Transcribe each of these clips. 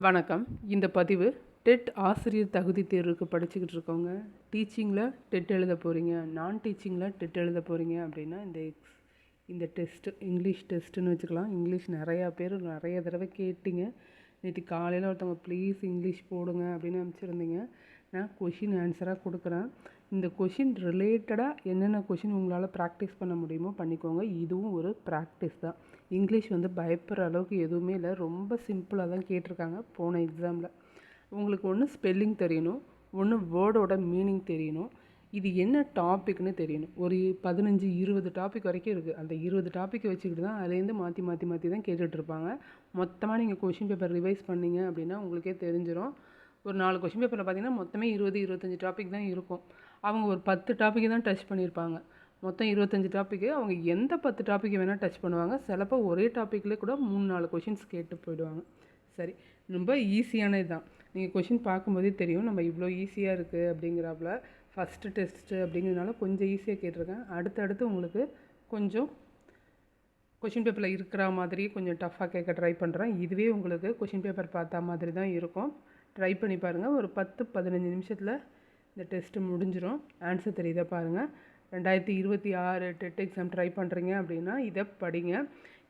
வணக்கம். இந்த பதிவு டெட் ஆசிரியர் தகுதி தேர்வுக்கு படிச்சுக்கிட்டு இருக்கவங்க, டீச்சிங்கில் டெட் எழுத போகிறீங்க, நான் டீச்சிங்கில் டெட் எழுத போகிறீங்க அப்படின்னா இந்த டெஸ்ட்டு இங்கிலீஷ் டெஸ்ட்டுன்னு வச்சுக்கலாம். இங்கிலீஷ் நிறையா பேர் நிறைய தடவை கேட்டிங்க. நேற்று காலையில் ஒருத்தவங்க ப்ளீஸ் இங்கிலீஷ் போடுங்க அப்படின்னு அனுப்பிச்சிருந்தீங்க. நான் கொஷின் ஆன்சராக கொடுக்குறேன். இந்த கொஷின் ரிலேட்டடாக என்னென்ன கொஷின் உங்களால் ப்ராக்டிஸ் பண்ண முடியுமோ பண்ணிக்கோங்க. இதுவும் ஒரு ப்ராக்டிஸ் தான். இங்கிலீஷ் பயப்படுற அளவுக்கு எதுவுமே இல்லை. ரொம்ப சிம்பிளாக தான் கேட்டிருக்காங்க போன எக்ஸாமில். உங்களுக்கு ஒன்று ஸ்பெல்லிங் தெரியணும், ஒன்று வேர்டோட மீனிங் தெரியணும், இது என்ன டாப்பிக்னு தெரியணும். ஒரு 15-20 டாபிக் வரைக்கும் இருக்குது. அந்த 20 டாப்பிக் வச்சுக்கிட்டு தான் அதுலேருந்து மாற்றி தான் கேட்டுட்ருப்பாங்க. மொத்தமாக நீங்கள் கொஷின் பேப்பர் ரிவைஸ் பண்ணிங்க அப்படின்னா உங்களுக்கே தெரிஞ்சிடும். ஒரு 4 கொஷின் பேப்பரில் பார்த்தீங்கன்னா மொத்தமே 20-25 டாபிக் தான் இருக்கும். அவங்க ஒரு 10 டாப்பிக்கு தான் டச் பண்ணியிருப்பாங்க. மொத்தம் 25 டாப்பிக்கு. அவங்க எந்த 10 டாப்பிக்கை வேணால் டச் பண்ணுவாங்க. சிலப்போ ஒரே டாப்பிக்கில் கூட 3-4 கொஷின்ஸ் கேட்டு போயிடுவாங்க. சரி, ரொம்ப ஈஸியானது தான். நீங்கள் கொஷின் பார்க்கும்போதே தெரியும் நம்ம இவ்வளோ ஈஸியாக இருக்குது அப்படிங்கிறாப்புல. ஃபஸ்ட்டு டெஸ்ட்டு அப்படிங்கிறதுனால கொஞ்சம் ஈஸியாக கேட்டிருக்கேன். அடுத்தடுத்து உங்களுக்கு கொஞ்சம் கொஷின் பேப்பரில் இருக்கிற மாதிரி கொஞ்சம் டஃப்பாக கேட்க ட்ரை பண்ணுறேன். இதுவே உங்களுக்கு கொஷின் பேப்பர் பார்த்தா மாதிரி தான் இருக்கும். ட்ரை பண்ணி பாருங்கள். ஒரு 10-15 நிமிஷத்தில் இந்த டெஸ்ட்டு முடிஞ்சிடும். ஆன்சர் தெரியுதா பாருங்கள். 2026 டெட் எக்ஸாம் ட்ரை பண்ணுறீங்க அப்படின்னா இதை படிங்க.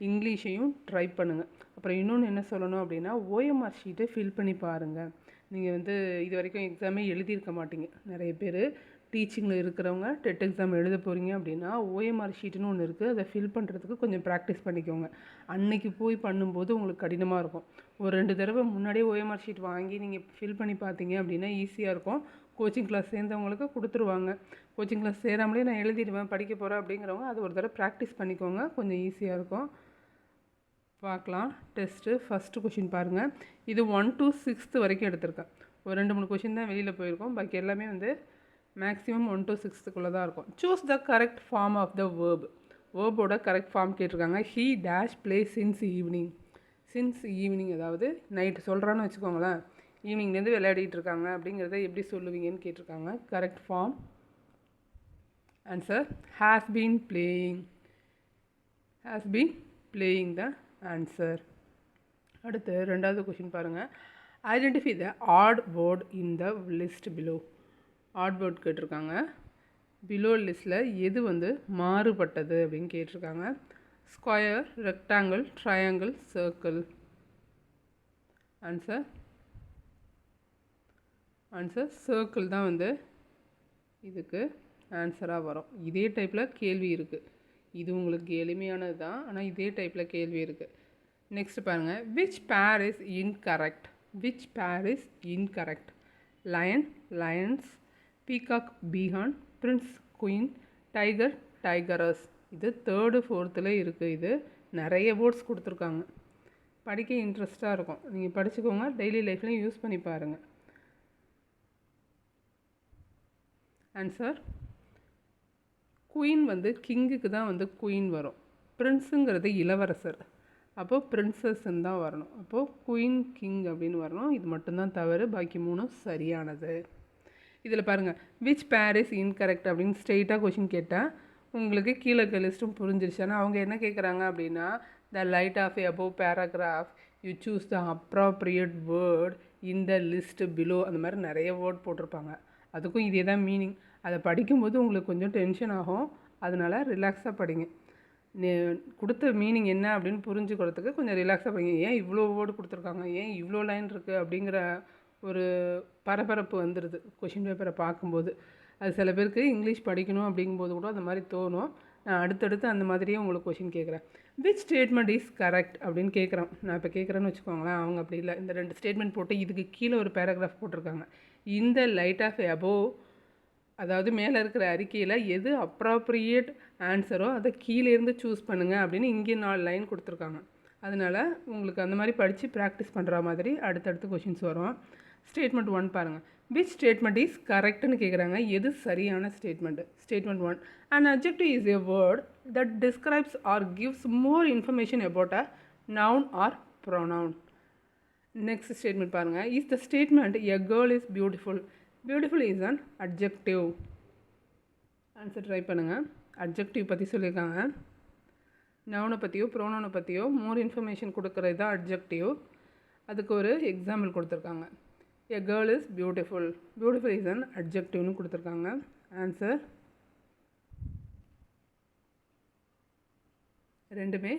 இங்கிலீஷையும் ட்ரை பண்ணுங்கள். அப்புறம் இன்னொன்று என்ன சொல்லணும் அப்படின்னா, ஓஎம்ஆர் ஷீட்டை ஃபில் பண்ணி பாருங்கள். நீங்கள் இது வரைக்கும் எக்ஸாமே எழுதியிருக்க மாட்டீங்க. நிறைய பேர் டீச்சிங்கில் இருக்கிறவங்க டெட் எக்ஸாம் எழுத போகிறீங்க அப்படின்னா ஓஎம்ஆர் ஷீட்டுன்னு ஒன்று இருக்குது. அதை ஃபில் பண்ணுறதுக்கு கொஞ்சம் ப்ராக்டிஸ் பண்ணிக்கோங்க. அன்னைக்கு போய் பண்ணும்போது உங்களுக்கு கடினமாக இருக்கும். ஒரு 2 தடவை முன்னாடியே ஓஎம்ஆர் ஷீட் வாங்கி நீங்கள் ஃபில் பண்ணி பார்த்தீங்க அப்படின்னா ஈஸியாக இருக்கும். கோச்சிங் கிளாஸ் சேர்ந்தவங்களுக்கு கொடுத்துருவாங்க. கோச்சிங் கிளாஸ் சேராமலே நான் எழுதிடுவேன் படிக்க போகிறேன் அப்படிங்கிறவங்க அது ஒரு தடவை ப்ராக்டிஸ் பண்ணிக்கோங்க. கொஞ்சம் ஈஸியாக இருக்கும். பார்க்கலாம். டெஸ்ட்டு ஃபஸ்ட்டு கொஷின் பாருங்கள். இது 1 to 6th வரைக்கும் எடுத்திருக்கேன். ஒரு 2-3 கொஷின் தான் வெளியில் போயிருக்கோம். பாக்கி எல்லாமே மேக்ஸிமம் 1 to 6th தான் இருக்கும். Choose the correct form of the verb. வேர்போட கரெக்ட் ஃபார்ம் கேட்டிருக்காங்க. He dash play since evening. Since evening அதாவது நைட்டு சொல்கிறான்னு வச்சுக்கோங்களேன். ஈவினிங்லேருந்து விளையாடிட்டு இருக்காங்க அப்படிங்கிறத எப்படி சொல்லுவீங்கன்னு கேட்டிருக்காங்க. Correct form answer has been playing. Has been playing the answer. அடுத்து 2வது கொஷின் பாருங்கள். Identify the odd word in the list below. Odd word கேட்டிருக்காங்க. பிலோ லிஸ்ட்டில் எது மாறுபட்டது அப்படின்னு கேட்டிருக்காங்க. Square, rectangle, triangle, circle. Answer circle தான் இதுக்கு ஆன்சராக வரும். இதே டைப்பில் கேள்வி இருக்குது. இது உங்களுக்கு எளிமையானது தான், ஆனால் இதே டைப்பில் கேள்வி இருக்குது. நெக்ஸ்ட் பாருங்கள். Which pair is incorrect? Which pair is incorrect? Lion, lions, peacock, peahen, prince, queen, tiger, tigress. இது 3rd 4th இருக்குது. இது நிறைய வேர்ட்ஸ் கொடுத்துருக்காங்க. படிக்க இன்ட்ரெஸ்ட்டாக இருக்கும். நீங்கள் படிச்சுக்கோங்க. டெய்லி லைஃப்லையும் யூஸ் பண்ணி பாருங்கள். ஆன்சர் குயின் கிங்குக்கு தான் குயின் வரும். பிரின்ஸுங்கிறது இளவரசர். அப்போது பிரின்சஸ்ன்னு தான் வரணும். அப்போது குயின், கிங் அப்படின்னு வரணும். இது மட்டும்தான் தவறு. பாக்கி 3 சரியானது. இதில் பாருங்கள். விச் பேர் இஸ் இன்கரெக்ட் அப்படின்னு ஸ்ட்ரெயிட்டாக கொஷின் கேட்டால் உங்களுக்கு கீழே லிஸ்ட்டும் புரிஞ்சிருச்சு. ஆனால் அவங்க என்ன கேட்குறாங்க அப்படின்னா, the light of above paragraph you choose the appropriate word in the list below. அந்த மாதிரி நிறைய வேர்ட் போட்டிருப்பாங்க. அதுக்கும் இதே தான் மீனிங். அதை படிக்கும்போது உங்களுக்கு கொஞ்சம் டென்ஷன் ஆகும். அதனால் ரிலாக்ஸாக படிங்க. கொடுத்த மீனிங் என்ன அப்படின்னு புரிஞ்சுக்கிறதுக்கு கொஞ்சம் ரிலாக்ஸாக படிங்க. ஏன் இவ்வளோ வேர்டு கொடுத்துருக்காங்க, ஏன் இவ்வளோ லைன் இருக்குது அப்படிங்கிற ஒரு பரபரப்பு வந்துடுது கொஷின் பேப்பரை பார்க்கும்போது. அது சில பேருக்கு இங்கிலீஷ் படிக்கணும் அப்படிங்கும்போது கூட அந்த மாதிரி தோணும். நான் அடுத்தடுத்து அந்த மாதிரியே உங்களுக்கு கொஷின் கேட்குறேன். விச் ஸ்டேட்மெண்ட் இஸ் கரெக்ட் அப்படின்னு கேட்குறேன். நான் இப்போ கேட்குறேன்னு வச்சுக்கோங்களேன். அவங்க அப்படி இல்லை. இந்த 2 ஸ்டேட்மெண்ட் போட்டு இதுக்கு கீழே ஒரு பேராகிராஃப் போட்டிருக்காங்க. இந்த லைட் ஆஃப் அபோவ் அதாவது மேலே இருக்கிற அறிக்கையில் எது அப்ராப்ரியேட் ஆன்சரோ அதை கீழேருந்து சூஸ் பண்ணுங்கள் அப்படின்னு இங்கே 4 லைன் கொடுத்துருக்காங்க. அதனால் உங்களுக்கு அந்த மாதிரி படித்து ப்ராக்டிஸ் பண்ணுற மாதிரி அடுத்தடுத்து கொஷின்ஸ் வரும். ஸ்டேட்மெண்ட் 1 பாருங்கள். விச் ஸ்டேட்மெண்ட் இஸ் கரெக்ட்னு கேட்குறாங்க. எது சரியான statement? Statement 1. An adjective is a word that describes or gives more information about a noun or pronoun. Next statement பாருங்கள். Is the statement a girl is beautiful. Beautiful is an adjective. Answer try பண்ணுங்கள். Adjective பற்றி சொல்லியிருக்காங்க. நவுனை பற்றியோ ப்ரோனவுனை பற்றியோ more information கொடுக்குறது தான் adjective. அதுக்கு ஒரு எக்ஸாம்பிள் கொடுத்துருக்காங்க. A girl is beautiful. Beautiful is an அட்ஜெக்டிவ்னு கொடுத்துருக்காங்க. ஆன்சர் ரெண்டுமே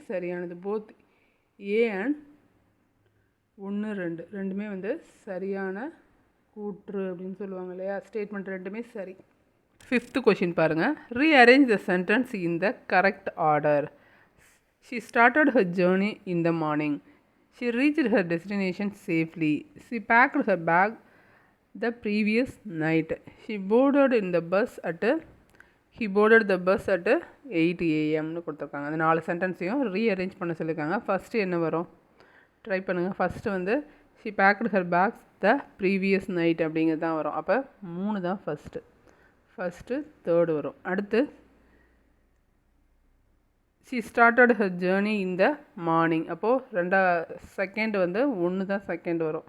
சரியானது. போத் ஏ அண்ட் 1 2 ரெண்டுமே வந்து சரியான கூற்று அப்படின்னு சொல்லுவாங்க இல்லையா. ஸ்டேட்மெண்ட் ரெண்டுமே சரி. 5th கொஷின் பாருங்கள். Rearrange the sentence in the correct order. She started her journey in the morning. She reached her destination safely. She packed her bag the previous night. He boarded the bus at 8 AM கொடுத்துருக்காங்க. அந்த 4 சென்டென்ஸையும் rearrange பண்ண சொல்லியிருக்காங்க. First என்ன வரும் try பண்ணுங்கள். First வந்து she packed her bags the previous night அப்படிங்கிறது தான் வரும். அப்போ 3 தான் ஃபஸ்ட்டு 3rd வரும். அடுத்து she started her journey in the morning. அப்போது செகண்ட் வந்து 1 தான் செகண்ட் வரும்.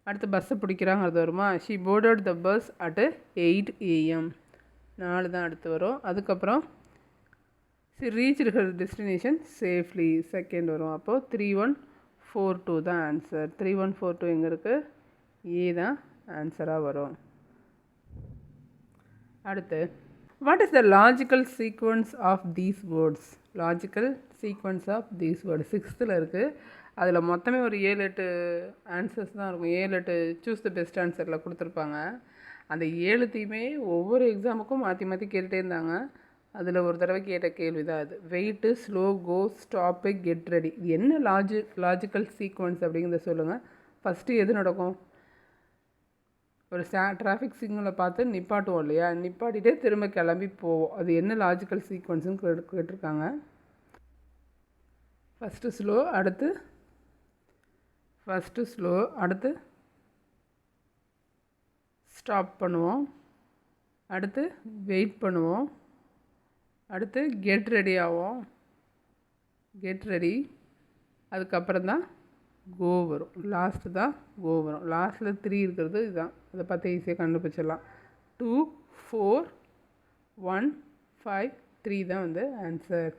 அடுத்து பஸ்ஸை பிடிக்கிறாங்க அது வருமா. she boarded the bus at 8 AM 4 தான் அடுத்து வரும். அதுக்கப்புறம் she reached her destination safely second வரும். அப்போது 3142 தான் ஆன்சர். 3142 எங்கே இருக்குது? ஏ தான் ஆன்சராக வரும். அடுத்து what is the logical sequence of these words? Logical sequence of these words 6th இருக்குது. அதில் மொத்தமே ஒரு 7-8 ஆன்சர்ஸ் தான் இருக்கும். 7-8 சூஸ் த பெஸ்ட் ஆன்சரில் கொடுத்துருப்பாங்க. அந்த 7த்தையுமே ஒவ்வொரு எக்ஸாமுக்கும் மாற்றி கேட்டுகிட்டே இருந்தாங்க. அதில் ஒரு தடவை கேட்ட கேள்வி தான் அது. வெயிட்டு, ஸ்லோ, கோ, ஸ்டாப்பு, கெட் ரெடி. இது என்ன லாஜிக்கல் சீக்வன்ஸ் அப்படிங்கிறத சொல்லுங்கள். ஃபஸ்ட்டு எது நடக்கும்? ஒரு டிராஃபிக் சிக்னலை பார்த்து நிப்பாட்டுவோம் இல்லையா, நிப்பாட்டிகிட்டே திரும்ப கிளம்பி போவோம். அது என்ன லாஜிக்கல் சீக்வன்ஸுன்னு கேட்டிருக்காங்க. ஃபஸ்ட்டு ஸ்லோ, அடுத்து ஸ்டாப் பண்ணுவோம், அடுத்து வெயிட் பண்ணுவோம், அடுத்து கெட் ரெடி ஆகும், அதுக்கப்புறம் தான் கோ வரும். லாஸ்ட்டு தான் கோ வரும். லாஸ்ட்டில் 3 இருக்கிறது இதுதான். அதை பார்த்து ஈஸியாக கண்டுபிடிச்சிடலாம். 2 4 1 5 3 தான் வந்து ஆன்சர்.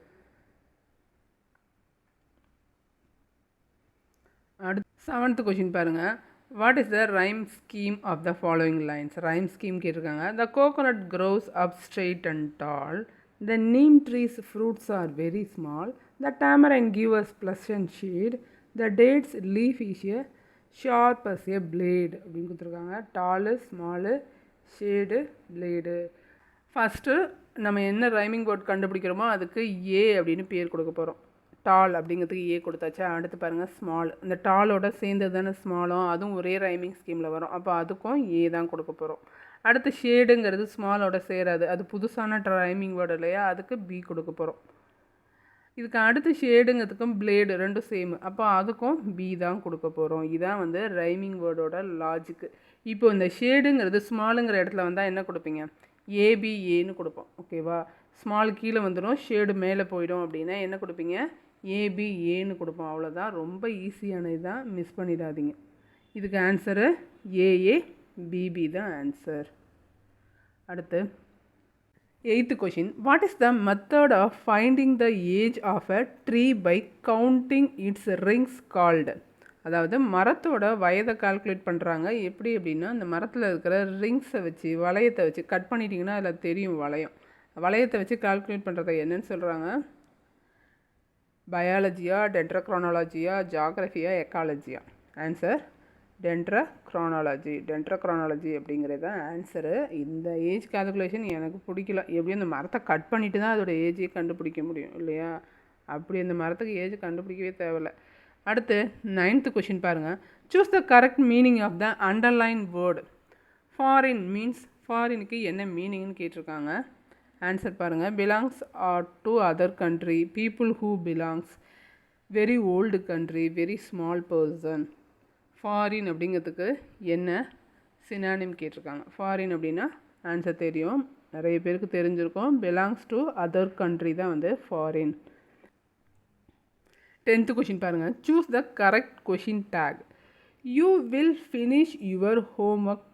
அடுத்து 7th கொஷின் பாருங்கள். What is the rhyme scheme of the following lines? Rhyme scheme கேட்டிருக்காங்க. The coconut grows up straight and tall. The neem trees fruits are very small. The tamarind give us pleasant shade. The dates leaf is a sharp as a blade அப்படின்னு கொடுத்துருக்காங்க. டாலு, small, shade, blade. First நம்ம என்ன rhyming word கண்டுபிடிக்கிறோமோ அதுக்கு ஏ அப்படின்னு பேர் கொடுக்க போகிறோம். டால் அப்படிங்கிறதுக்கு ஏ கொடுத்தாச்சா. அடுத்து பாருங்கள் ஸ்மால். இந்த டாலோட சேர்ந்தது தானே ஸ்மாலும், அதுவும் ஒரே ரைமிங் ஸ்கீமில் வரும். அப்போ அதுக்கும் ஏ தான் கொடுக்க போகிறோம். அடுத்து ஷேடுங்கிறது ஸ்மாலோட சேராது, அது புதுசான ரைமிங் வேர்டு இல்லையா, அதுக்கு பி கொடுக்க போகிறோம். இதுக்கு அடுத்து ஷேடுங்கிறதுக்கும் பிளேடு ரெண்டும் சேமு, அப்போ அதுக்கும் பி தான் கொடுக்க போகிறோம். இதுதான் வந்து ரைமிங் வேர்டோட லாஜிக்கு. இப்போ இந்த ஷேடுங்கிறது ஸ்மாலுங்கிற இடத்துல வந்தால் என்ன கொடுப்பீங்க? ஏபிஏன்னு கொடுப்போம். ஓகேவா? ஸ்மால் கீழே வந்துடும், ஷேடு மேலே போயிடும். அப்படின்னா என்ன கொடுப்பீங்க? ஏபிஏன்னு கொடுப்போம். அவ்வளோதான். ரொம்ப ஈஸியான இதுதான், மிஸ் பண்ணிடாதீங்க. இதுக்கு ஆன்சரு ஏஏ பிபி தான் ஆன்சர். அடுத்து 8th question. What is the method of finding the age of a tree by counting its rings called? அதாவது மரத்தோட வயதை கால்குலேட் பண்ணுறாங்க. எப்படி அப்படின்னா, அந்த மரத்தில் இருக்கிற ரிங்ஸை வச்சு, வளையத்தை வச்சு கட் பண்ணிட்டிங்கன்னா அதில் தெரியும் வளையத்தை வச்சு கால்குலேட் பண்ணுறத என்னன்னு சொல்கிறாங்க? பயாலஜியா, டென்ட்ரோக்ரோனாலஜியா, ஜாகிரஃபியா, எக்காலஜியா? ஆன்சர் டென்ட்ரோக்ரோனாலஜி அப்படிங்கிறது தான் ஆன்சரு. இந்த ஏஜ் கால்குலேஷன் எனக்கு பிடிக்கல. எப்படியும் அந்த மரத்தை கட் பண்ணிவிட்டு தான் அதோட ஏஜையே கண்டுபிடிக்க முடியும் இல்லையா? அப்படி அந்த மரத்துக்கு ஏஜ் கண்டுபிடிக்கவே தேவையில்லை. அடுத்து 9th கொஷின் பாருங்கள். Choose the correct meaning of the underline word. Foreign means, ஃபாரினுக்கு என்ன மீனிங்னு கேட்டிருக்காங்க. ஆன்சர் பாருங்கள். Belongs to other country, people who belongs, very old country, very small person. Foreign அப்படிங்கிறதுக்கு என்ன சினானிம் கேட்டிருக்காங்க. ஃபாரின் அப்படின்னா ஆன்சர் தெரியும், நிறைய பேருக்கு தெரிஞ்சிருக்கும். பிலாங்ஸ் டு அதர் கண்ட்ரி தான் வந்து ஃபாரின். 10th கொஷின் பாருங்கள். Choose the correct question tag. You will finish your homework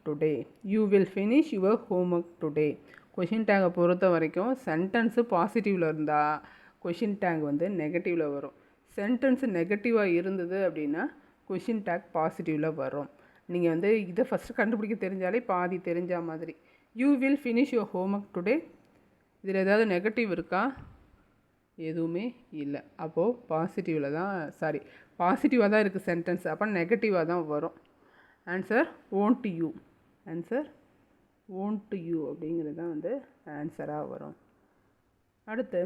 today. Question டேகை பொறுத்த வரைக்கும் சென்டென்ஸு பாசிட்டிவில் இருந்தால் கொஷின் டேக் வந்து நெகட்டிவில் வரும். சென்டென்ஸ் நெகட்டிவாக இருந்தது அப்படின்னா கொஷின் டேக் பாசிட்டிவில் வரும். நீங்கள் வந்து இதை ஃபஸ்ட்டு கண்டுபிடிக்க தெரிஞ்சாலே பாதி தெரிஞ்ச மாதிரி. You will finish your homework today. இதில் ஏதாவது நெகட்டிவ் இருக்கா? எதுவுமே இல்லை. அப்போது பாசிட்டிவில் தான் பாசிட்டிவாக தான் இருக்குது சென்டென்ஸ். அப்போ நெகட்டிவாக தான் வரும். Answer won't you. Answer won't you அப்படிங்கிறது தான் வந்து ஆன்சராக வரும். அடுத்து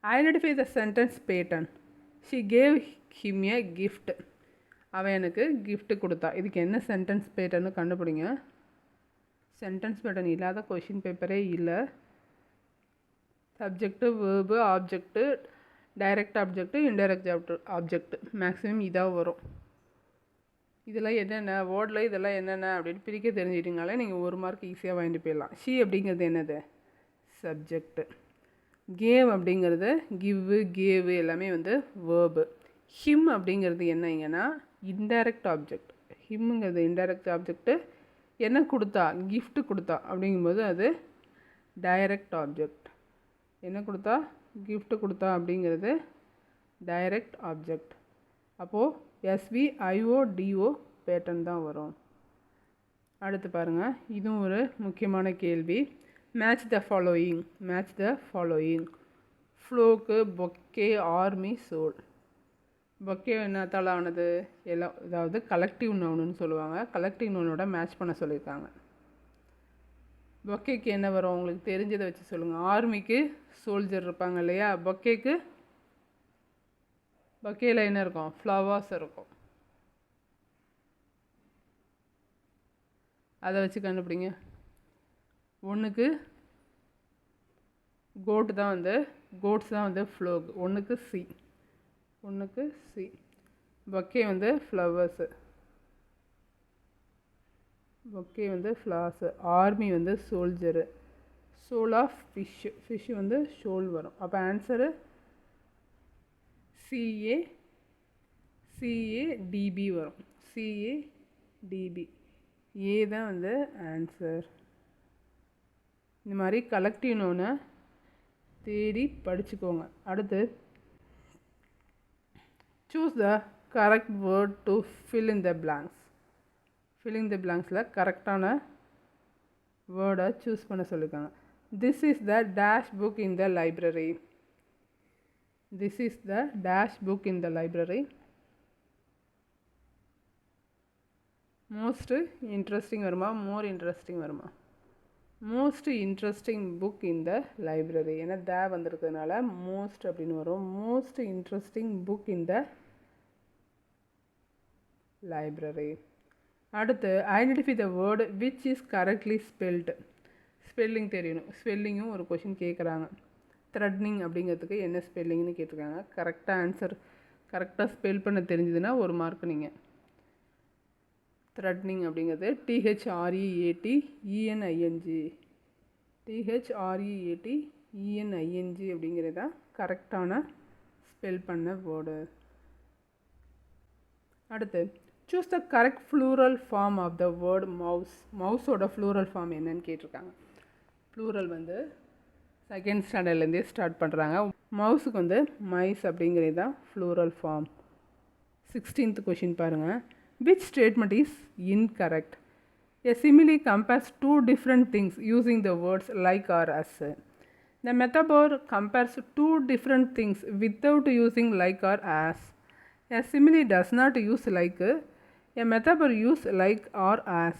identify the sentence pattern. She cave him a gift. அவன் எனக்கு கிஃப்ட் கொடுத்தா. இதுக்கு என்ன சென்டென்ஸ் பேட்டர்னு கண்டுபிடிங்க. சென்டென்ஸ் பேட்டர்ன் இல்லாத கொஷின் பேப்பரே இல்லை. Subject, verb, object, direct object, indirect object, maximum இதாக வரும். இதெல்லாம் என்னென்ன வேர்டில் இதெல்லாம் என்னென்ன அப்படின்னு பிரிக்க தெரிஞ்சிட்டிங்கனாலே நீங்கள் 1 மார்க் ஈஸியாக வாங்கிட்டு போயிடலாம். ஷி அப்படிங்கிறது என்னது? சப்ஜெக்ட்டு. கேவ் அப்படிங்கிறது கிவ்வு, கேவு எல்லாமே வந்து வேர்பு. ஹிம் அப்படிங்கிறது என்னங்கன்னா இன்டைரக்ட் ஆப்ஜெக்ட். ஹிம்ங்கிறது இன்டைரக்ட் ஆப்ஜெக்ட்டு. என்ன கொடுத்தா? கிஃப்ட் கொடுத்தா அப்படிங்கும்போது அது டைரக்ட் ஆப்ஜெக்ட். என்ன கொடுத்தா? கிஃப்ட் கொடுத்தா அப்படிங்கிறது டைரக்ட் ஆப்ஜெக்ட். அப்போது SVIODO பேட்டர்ன் தான் வரும். அடுத்து பாருங்கள், இதுவும் ஒரு முக்கியமான கேள்வி. Match the following. Match the following. Flock, bouquet, army, soul. Bouquet என்னத்தால் ஆனது? எல்லாம் அதாவது கலெக்டிவ் நவுன்னு சொல்லுவாங்க. கலெக்டிவ் நவுனோட மேட்ச் பண்ண சொல்லியிருக்காங்க. பொக்கேக்கு என்ன வரும் உங்களுக்கு தெரிஞ்சதை வச்சு சொல்லுங்கள். ஆர்மிக்கு சோல்ஜர் இருப்பாங்க இல்லையா? பொக்கேக்கு பொக்கேயில் என்ன இருக்கும்? ஃப்ளவர்ஸ் இருக்கும். அதை வச்சு கண்டுபிடிங்க. ஒன்றுக்கு கோட்ஸ் தான் வந்து ஃப்ளோக். ஒன்றுக்கு சி. பொக்கே வந்து ஃப்ளவர்ஸு. பொக்கே வந்து ஃப்ளவர்ஸு. ஆர்மி வந்து சோல்ஜரு. சோல் ஆஃப் ஃபிஷ்ஷு வந்து ஷோல் வரும். அப்போ ஆன்சரு CADB வரும். CADB. ஏ தான் வந்து ஆன்சர். இந்த மாதிரி கலெக்டிவ் நோனை தேடி படிச்சுக்கோங்க. அடுத்து choose the correct word to fill in the blanks. Filling the பிளாங்க்ஸில் கரெக்டான வேர்டை சூஸ் பண்ண சொல்லியிருக்காங்க. This is the dash book in the library. This is the dash book in the library. Most interesting வருமா? More interesting வருமா? Most interesting book in the library. ஏன்னா த வந்திருக்கிறதுனால most அப்படின்னு வரும். Most interesting book in the library. அடுத்து identify the word which is correctly spelled. Spelling தெரியணும். ஸ்பெல்லிங்கும் ஒரு question கேட்குறாங்க. Threatening அப்படிங்கிறதுக்கு என்ன ஸ்பெல்லிங்னு கேட்டிருக்காங்க. கரெக்டாக ஸ்பெல் பண்ண தெரிஞ்சதுன்னா 1 மார்க் நீங்கள். த்ரெட்னிங் அப்படிங்கிறது THREATENING அப்படிங்கிறது தான் கரெக்டான ஸ்பெல் பண்ண வேர்டு. அடுத்து choose the correct plural form of the word mouse. மவுஸோட ப்ளூரல் ஃபார்ம் என்னன்னு கேட்டிருக்காங்க. ப்ளூரல் வந்து 2nd ஸ்டாண்டர்ட்லேருந்தே ஸ்டார்ட் பண்ணுறாங்க. மவுஸுக்கு வந்து மைஸ் அப்படிங்கிறது தான் ப்ளூரல் ஃபார்ம். 16th கொஷின் பாருங்கள். Which statement is incorrect? A simile compares 2 different things using the words like or as. The metaphor compares 2 different things without using like or as. A simile does not use like. A metaphor use like or as.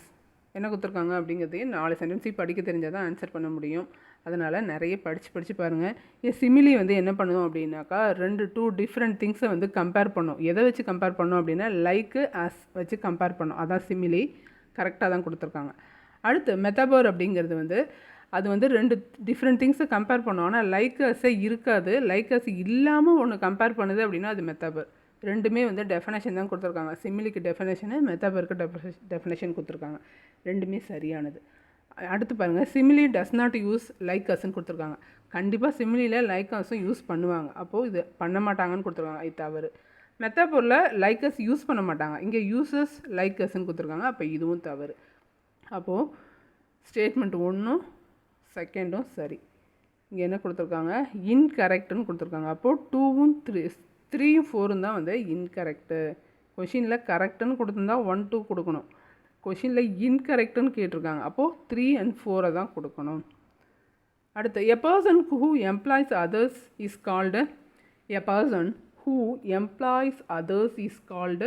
என்ன கொடுத்துருக்காங்க அப்படிங்கிறதையும் 4 சென்டென்ஸையும் படிக்க தெரிஞ்சால் தான் answer பண்ண முடியும். அதனால் நிறைய படித்து பாருங்கள். சிமிலி வந்து என்ன பண்ணுவோம் அப்படின்னாக்கா 2 different திங்ஸை வந்து கம்பேர் பண்ணோம். எதை வச்சு கம்பேர் பண்ணோம் அப்படின்னா லைக்கு ஆஸ் வச்சு கம்பேர் பண்ணோம். அதான் சிமிலி. கரெக்டாக தான் கொடுத்துருக்காங்க. அடுத்து மெட்டாபோர் அப்படிங்கிறது வந்து அது வந்து 2 different திங்ஸை கம்பேர் பண்ணோம். ஆனால் லைக் அஸே இருக்காது. லைக் அஸ் இல்லாமல் ஒன்று கம்பேர் பண்ணுது அப்படின்னா அது மெட்டாபோர். ரெண்டுமே வந்து டெஃபனேஷன் தான் கொடுத்துருக்காங்க. சிமிலிக்கு டெஃபனேஷனு, மெட்டாபோருக்கு டெஃபனேஷன் கொடுத்துருக்காங்க. ரெண்டுமே சரியானது. அடுத்து பாருங்கள், சிமிலி டஸ் நாட் யூஸ் லைக் அஸ்ன்னு கொடுத்துருக்காங்க. கண்டிப்பாக சிமிலியில் லைக் அஸும் யூஸ் பண்ணுவாங்க. அப்போது இது பண்ண மாட்டாங்கன்னு கொடுத்துருக்காங்க. இது தவறு. மெத்தாபோரில் லைக் அஸ் யூஸ் பண்ண மாட்டாங்க. இங்கே யூசஸ் லைக் அஸ்ன்னு கொடுத்துருக்காங்க. அப்போ இதுவும் தவறு. அப்போது ஸ்டேட்மெண்ட் 1ம் 2ம் சரி. இங்கே என்ன கொடுத்துருக்காங்க, இன்கரெக்டுன்னு கொடுத்துருக்காங்க. அப்போது 2ம் 3யும் 4ம் தான் வந்து இன்கரெக்டு. கொஷினில் கரெக்டுன்னு கொடுத்துருந்தா 1 2 கொடுக்கணும். கொஷினில் இன்கரெக்டுன்னு கேட்டிருக்காங்க. அப்போது 3 and 4 தான் கொடுக்கணும். அடுத்து, a person who employs others is called, a person who employs others is called,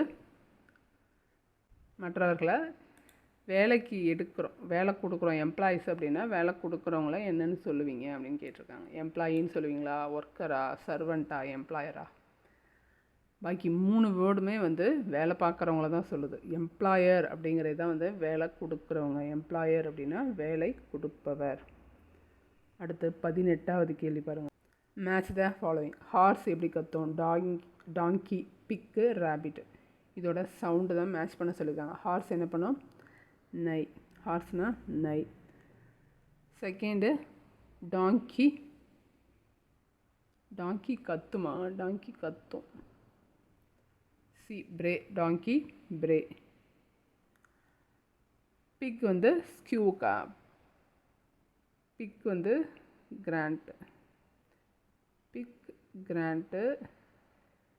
மற்றவர்களை வேலைக்கு எடுக்கிறோம், வேலை கொடுக்குறோம். எம்ப்ளாயிஸ் அப்படின்னா வேலை கொடுக்குறவங்கள என்னென்னு சொல்லுவீங்க அப்படின்னு கேட்டிருக்காங்க. எம்ப்ளாயின்னு சொல்லுவீங்களா, ஒர்க்கரா, சர்வெண்ட்டா, எம்ப்ளாயரா? பாக்கி 3 வேர்டுமே வந்து வேலை பார்க்குறவங்கள தான் சொல்லுது. எம்ப்ளாயர் அப்படிங்கிறது தான் வந்து வேலை கொடுக்குறவங்க. எம்ப்ளாயர் அப்படின்னா வேலை கொடுப்பவர். அடுத்து 18வது கேள்வி பாருங்கள். Match the following. ஹார்ஸ் எப்படி கத்தும்? டாங்கி, பிக்கு, ரேபிட். இதோட சவுண்டு தான் மேட்ச் பண்ண சொல்லியிருக்காங்க. ஹார்ஸ் என்ன பண்ணும்? நை. ஹார்ஸ்னா நை. செகண்டு டாங்கி, டாங்கி கத்துமா? டாங்கி கத்தும். சி பிரே, டாங்கி பிரே. பிக் வந்து ஸ்கியூக்கா, பிக் வந்து கிராண்ட், பிக் கிராண்ட்டு.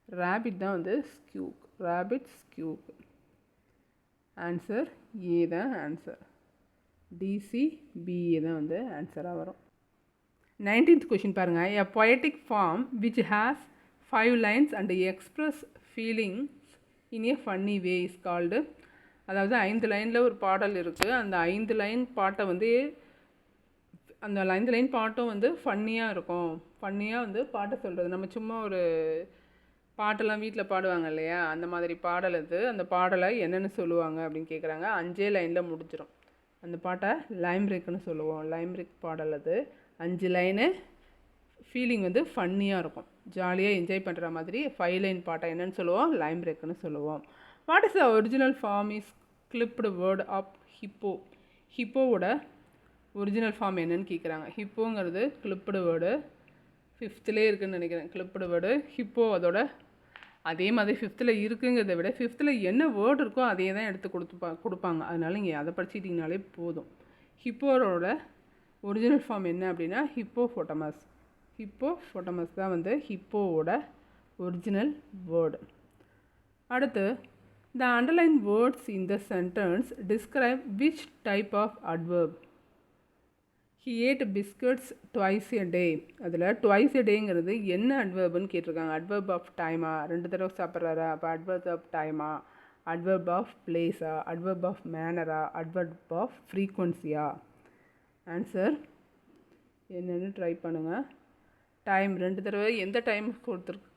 ரேபிட் தான் வந்து ஸ்கியூக், ரேபிட் ஸ்கியூக். ஆன்சர் ஏ தான் ஆன்சர். டிசிபிஏ தான் வந்து ஆன்சராக வரும். 19th கொஷின் பாருங்கள். A poetic form which has 5 lines and express feelings in a funny way is called. அதாவது 5 லைனில் ஒரு பாடல் இருக்குது. அந்த 5 லைன் பாட்டை வந்து அந்த 5 லைன் பாட்டும் வந்து ஃபன்னியாக இருக்கும். ஃபன்னியாக வந்து பாட்டை சொல்கிறது. நம்ம சும்மா ஒரு பாட்டெல்லாம் வீட்டில் பாடுவாங்க இல்லையா, அந்த மாதிரி பாடல் அது. அந்த பாடலை என்னென்னு சொல்லுவாங்க அப்படின்னு கேட்குறாங்க. 5 லைனில் முடிஞ்சிடும். அந்த பாட்டை லைம்ரிக்னு சொல்லுவோம். லைம்ரிக் பாடல் அது. 5 லைனு, ஃபீலிங் வந்து ஃபன்னியாக இருக்கும், ஜாலியாக என்ஜாய் பண்ணுற மாதிரி. 5 லைன் பாட்டை என்னென்னு சொல்லுவோம்? லைம்ரிக்னு சொல்லுவோம். What is the original form is clipped word of hippo. ஹிப்போவோட ஒரிஜினல் ஃபார்ம் என்னன்னு கேட்குறாங்க. ஹிப்போங்கிறது கிளிப்டு வேர்டு. 5th இருக்குதுன்னு நினைக்கிறேன் கிளிப்டு வேர்டு. ஹிப்போ அதோட அதே மாதிரி 5th இருக்குங்கிறத விட 5th என்ன வேர்டு இருக்கோ அதே தான் எடுத்து கொடுப்பாங்க. அதனால இங்கே அதை படிச்சுட்டிங்கனாலே போதும். ஹிப்போவோட ஒரிஜினல் ஃபார்ம் என்ன அப்படின்னா ஹிப்போஃபோட்டமஸ். ஹிப்போஃபோட்டமஸ் தான் வந்து ஹிப்போவோட ஒரிஜினல் வேர்டு. அடுத்து, the underlined words in the sentence describe which type of adverb. He ate biscuits twice a day. அதில் twice a dayங்கிறது என்ன அட்வர்ப்னு கேட்டிருக்காங்க. அட்வர்ப் ஆஃப் டைமா, 2 தடவை சாப்பிட்றாரா, அப்போ அட்வர்ப் ஆஃப் டைமா, அட்வர்ப் ஆஃப் பிளேஸா, அட்வர்ப் ஆஃப் மேனரா, அட்வர்ப் ஆஃப் ஃப்ரீக்வன்சியா? ஆன்சர் என்னென்னு ட்ரை பண்ணுங்கள். டைம் 2 தடவை, எந்த டைம்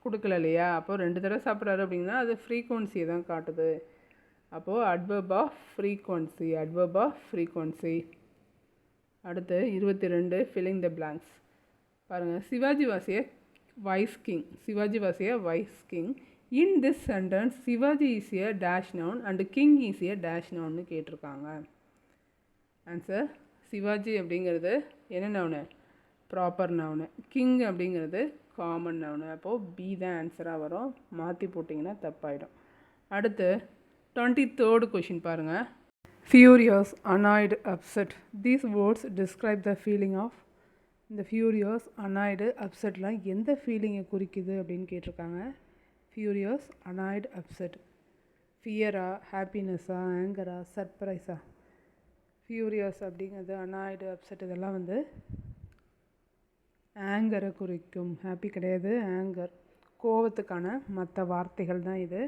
கொடுக்கல இல்லையா, அப்போது 2 தடவை சாப்பிட்றாரு அப்படின்னா அது ஃப்ரீக்வன்சியை தான் காட்டுது. அப்போது adverb of frequency, adverb of frequency. அடுத்து 22 ஃபில்லிங் த பிளாங்க்ஸ் பாருங்கள். Shivaji was a wise king. Shivaji was a wise king. In this sentence Shivaji is a dash noun and king is a dash நவுன்னு கேட்டிருக்காங்க. ஆன்சர் சிவாஜி அப்படிங்கிறது என்ன நவுனு? Proper noun. கிங் அப்படிங்கிறது common noun. அப்போது B தான் ஆன்சராக வரும். மாற்றி போட்டிங்கன்னா தப்பாயிடும். அடுத்து 23rd கொஷின் பாருங்கள். Furious, annoyed, upset. These words describe the feeling of. இந்த ஃபியூரியஸ், அனாய்டு, அப்செட்லாம் எந்த ஃபீலிங்கை குறிக்குது அப்படின்னு கேட்டிருக்காங்க. Furious, annoyed, upset. ஃபியரா, ஹாப்பினஸ்ஸா, ஆங்கரா, சர்ப்ரைஸா? ஃபியூரியஸ் அப்படிங்கிறது, அனாய்டு, அப்செட் இதெல்லாம் வந்து ஆங்கரை குறிக்கும். ஹாப்பி கிடையாது, ஆங்கர். கோவத்துக்கான மற்ற வார்த்தைகள் தான் இது.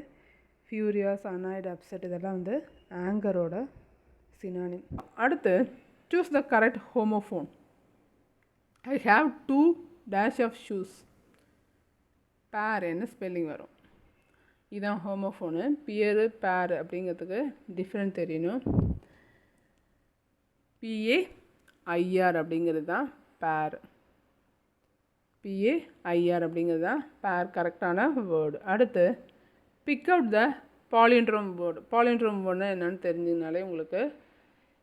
ஃபியூரியஸ், அனாய்டு, அப்செட் இதெல்லாம் வந்து ஆங்கரோட சினானிம். அடுத்து, choose the correct homophone. I have 2 dash of shoes. பேர் என்ன ஸ்பெல்லிங் வரும்? இதுதான் ஹோமோஃபோனு. பியரு பேர் அப்படிங்கிறதுக்கு டிஃப்ரெண்ட் தெரியணும். PAIR அப்படிங்கிறது தான் பேர். PAIR அப்படிங்கிறது தான் பேர் கரெக்டான வேர்டு. அடுத்து, pick out the palindrome word. Palindrome வேர்டுனா என்னென்னு தெரிஞ்சிங்கனாலே உங்களுக்கு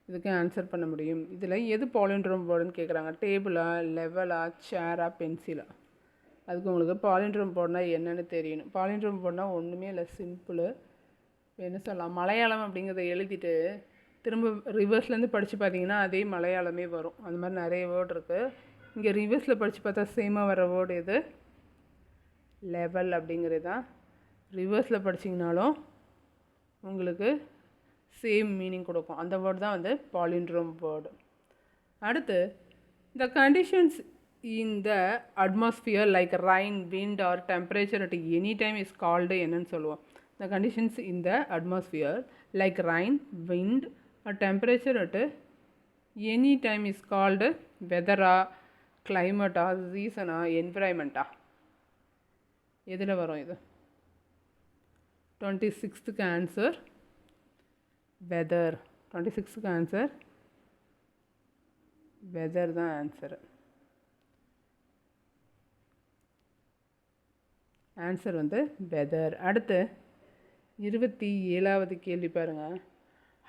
இதுக்கு ஆன்சர் பண்ண முடியும். இதில் எது பாலிண்ட்ரோம் வேர்டுன்னு கேட்குறாங்க. டேபிளா, லெவலா, சேரா, பென்சிலா? அதுக்கு உங்களுக்கு பாலிண்ட்ரோம் வேர்டுனா என்னென்னு தெரியணும். பாலிண்ட்ரோம் வேர்டுனா ஒன்றுமே இல்லை, சிம்பிள். என்ன சொல்லலாம், மலையாளம் அப்படிங்கிறத எழுதிட்டு திரும்ப ரிவர்ஸ்லேருந்து படித்து பார்த்தீங்கன்னா அதே மலையாளமே வரும். அந்த மாதிரி நிறைய வேர்டு இருக்குது. இங்கே ரிவர்ஸில் படித்து பார்த்தா சேமாக வர வேர்டு எது? லெவல் அப்படிங்கிறது தான். ரிவர்ஸில் படிச்சிங்கனாலும் உங்களுக்கு சேம் மீனிங் கொடுக்கும். அந்த வேர்டு தான் வந்து பாலிண்ட்ரோம் வேர்டு. அடுத்து த conditions in the atmosphere like rain, wind or temperature at any time is called என்னன்னு சொல்லுவோம். The conditions in the atmosphere like rain, wind or temperature at any time is called weather, climate, season, environment. எதில் வரும் இது? 26th answer weather. 26th answer weather தான் answer. Answer வந்து weather. அடுத்து 27வது கேள்வி பாருங்கள்.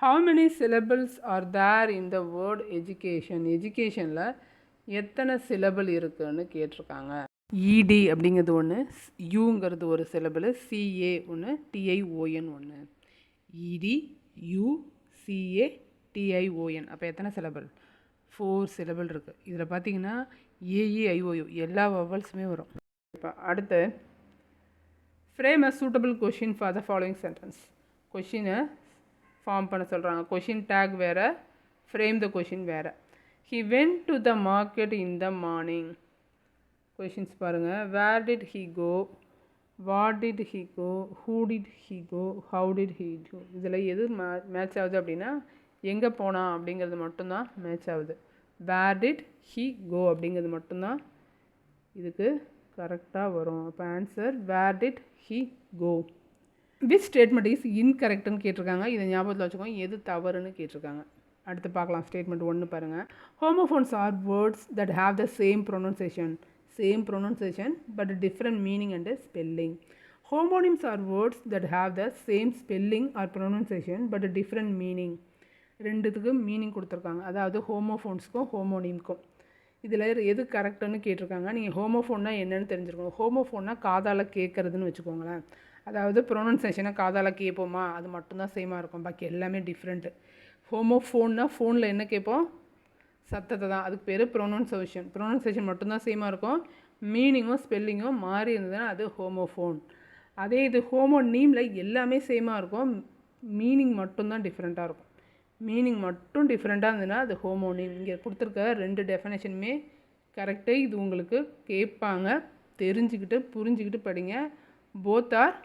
How many syllables are there in the word education? எஜுகேஷனில் எத்தனை சிலபிள் இருக்குதுன்னு கேட்டிருக்காங்க. இடி அப்படிங்கிறது ஒன்று, யூங்கிறது ஒரு சிலபிள், சிஏ ஒன்று, டிஐஓஎன் ஒன்று. இடி, யூ, சிஏ, டிஐஓஎன். அப்போ எத்தனை சிலபிள்? 4 சிலபிள் இருக்குது. இதில் பார்த்தீங்கன்னா ஏஇஐஓயு எல்லா வவல்ஸுமே வரும். இப்போ அடுத்து frame a suitable question for the following sentence. கொஷினை ஃபார்ம் பண்ண சொல்கிறாங்க. கொஷின் டேக் வேறு, ஃப்ரேம் த கொஷின் வேறு. He went to the market in the morning. Questions பாருங்கள். Where did he go, what did he go, who did he go, how did he go. இதில் எது match ஆகுது அப்படின்னா எங்கே போனான் அப்படிங்கிறது மட்டும்தான் மேட்ச் ஆகுது. வேர் டிட் ஹி கோ அப்படிங்கிறது மட்டும்தான் இதுக்கு கரெக்டாக வரும். அப்போ answer where did he go. Which statement is இன்கரெக்ட்னு கேட்டிருக்காங்க. இதை ஞாபகத்தில் வச்சுக்கோங்க. எது தவறுன்னு கேட்டிருக்காங்க. அடுத்து பார்க்கலாம். ஸ்டேட்மெண்ட் 1 பாருங்கள். Homophones are words that have the same pronunciation but different meaning and spelling. Homonyms are words that have the same spelling or pronunciation but different meaning. ரெண்டுத்துக்கும் மீனிங் கொடுத்துருக்காங்க. அதாவது ஹோமோஃபோன்ஸ்க்கும் ஹோமோனிம்க்கும். இதில் எது கரெக்டுன்னு கேட்டிருக்காங்க. நீங்கள் ஹோமோஃபோன்னா என்னென்னு தெரிஞ்சுருக்கணும். ஹோமோஃபோன்னா காதால் கேட்குறதுன்னு வச்சுக்கோங்களேன். அதாவது ப்ரொனன்சேஷனை காதால் கேட்போமா, அது மட்டும்தான் சேமாக இருக்கும், பாக்கி எல்லாமே டிஃப்ரெண்ட்டு. ஹோமோஃபோன்னா ஃபோனில் என்ன கேட்போம்? சத்தத்தை தான். அதுக்கு பேர் ப்ரொனன்சேஷன் மட்டும்தான் சேமாக இருக்கும். மீனிங்கும் ஸ்பெல்லிங்கும் மாறி இருந்ததுன்னா அது ஹோமோஃபோன். அதே இது ஹோமோனீமில் எல்லாமே சேமாக இருக்கும், மீனிங் மட்டும்தான் டிஃப்ரெண்ட்டாக இருக்கும். மீனிங் மட்டும் டிஃப்ரெண்ட்டாக இருந்ததுன்னா அது ஹோமோனிம். இங்கே கொடுத்துருக்க 2 டெஃபினேஷனுமே கரெக்டு. இது உங்களுக்கு கேட்பாங்க. தெரிஞ்சுக்கிட்டு புரிஞ்சுக்கிட்டு படிங்க. போத் ஆர்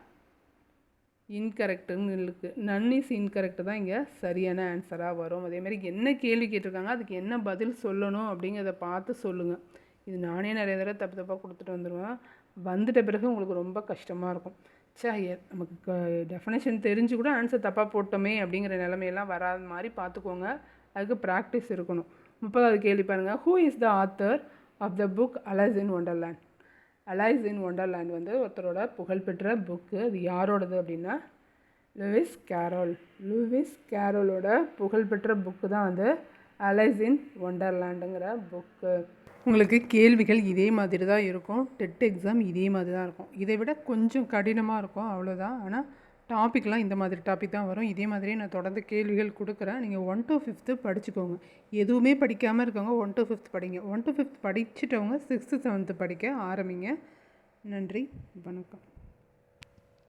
இன்கரெக்டுன்னு இருக்குது. நன் இஸ் இன்கரெக்டு தான் இங்கே சரியான ஆன்சராக வரும். அதேமாதிரி என்ன கேள்வி கேட்டிருக்காங்க, அதுக்கு என்ன பதில் சொல்லணும் அப்படிங்கிறத பார்த்து சொல்லுங்கள். இது நானே நிறைய தடவை தப்பாக கொடுத்துட்டு வந்துடுவேன். வந்துட்ட பிறகு உங்களுக்கு ரொம்ப கஷ்டமாக இருக்கும். நமக்கு டெஃபினேஷன் தெரிஞ்சு கூட ஆன்சர் தப்பாக போட்டோமே அப்படிங்கிற நிலைமையெல்லாம் வராத மாதிரி பார்த்துக்கோங்க. அதுக்கு ப்ராக்டிஸ் இருக்கணும். 30வது கேள்வி பாருங்கள். Who is the author of the book Alice in Wonderland? Alice in Wonderland வந்து ஒருத்தரோட புகழ்பெற்ற புக்கு. அது யாரோடது அப்படின்னா லூயிஸ் கேரோல். லூயிஸ் கேரோலோட புகழ்பெற்ற புக்கு தான் வந்து அலைஸ் இன் ஒண்டர்லேண்டுங்கிற புக்கு. உங்களுக்கு கேள்விகள் இதே மாதிரி தான் இருக்கும். டெட் எக்ஸாம் இதே மாதிரி தான் இருக்கும். இதை விட கொஞ்சம் கடினமாக இருக்கும், அவ்வளோதான். ஆனால் டாப்பிக்லாம் இந்த மாதிரி டாபிக் தான் வரும். இதே மாதிரியே நான் தொடர்ந்து கேள்விகள் கொடுக்குறேன். நீங்கள் 1 to 5th படிச்சுக்கோங்க. எதுவுமே படிக்காமல் இருக்கவங்க 1 to 5th படிங்க. 1 to 5th படிச்சுட்டவங்க 6th 7th படிக்க ஆரம்பிங்க. நன்றி, வணக்கம்.